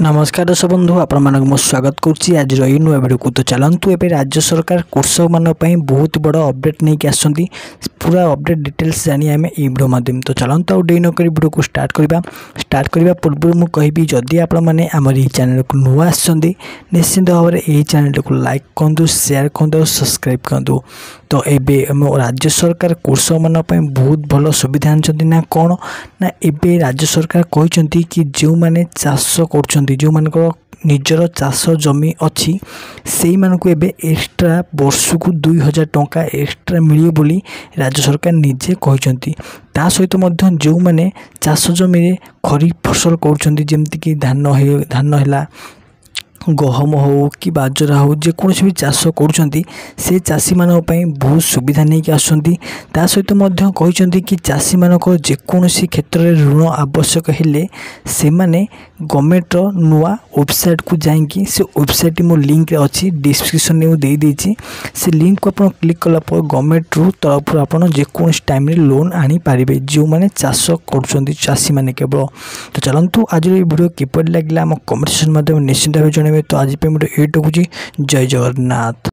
नमस्कार दर्शक बंधु आपण स्वागत करुच्ची आज नुआ वीडियो को। तो चलतु एवं राज्य सरकार कृषक मानी बहुत बड़ अपडेट नहीं आसुँच पूरा अपडेट डिटेल्स जानी आम ये वीडियो माध्यम। तो चलतु आउ डेरी नक वीडियो को स्टार्ट करने पूर्व मुझे कहि जदि आपने आम चैनल को नुआ आसुँच निश्चिंत भाव में यही चैनल को लाइक करूँ, शेयर करूँ, सब्सक्राइब करूँ। तो एवं राज्य सरकार कृषक मानी बहुत भल सुविधा आनी ना कौन ना एवं राज्य सरकार कहते कि जो मैंने चाष कर जो मान निजर चाष जमी अच्छी से मानक एक्स्ट्रा वर्ष को 2000 टंका एक्स्ट्रा मिले बोली राज्य सरकार निजे कहते। ता सहित जो मैंने चाष जमी खरीफ फसल करमती धान है गहम हो कि बाजरा हो जेकोसी भी चाष करुँच से चाषी मानक बहुत सुविधा नहीं आसुँच। ता सहित कहते कि चाषी मानक जेकोसी क्षेत्र में ऋण आवश्यक हेले से माने गवर्नमेंट नुआ वेबसाइट को जाइए से वेबसाइट मो लिंक अच्छी डिस्क्रिप्शन में दे देछि से लिंक को आप क्लिक कलापर गवर्नमेंट रू तरफ आप जेकोसी टाइम लोन आनी पारे जो मैंने चाष कर चाषी मैंने केवल। तो चलतु आज ये वीडियो किपर लगे आम कमेंट सेक्शन निश्चिंत भाव जनइबे। तो आज ये रखुची जय जगन्नाथ।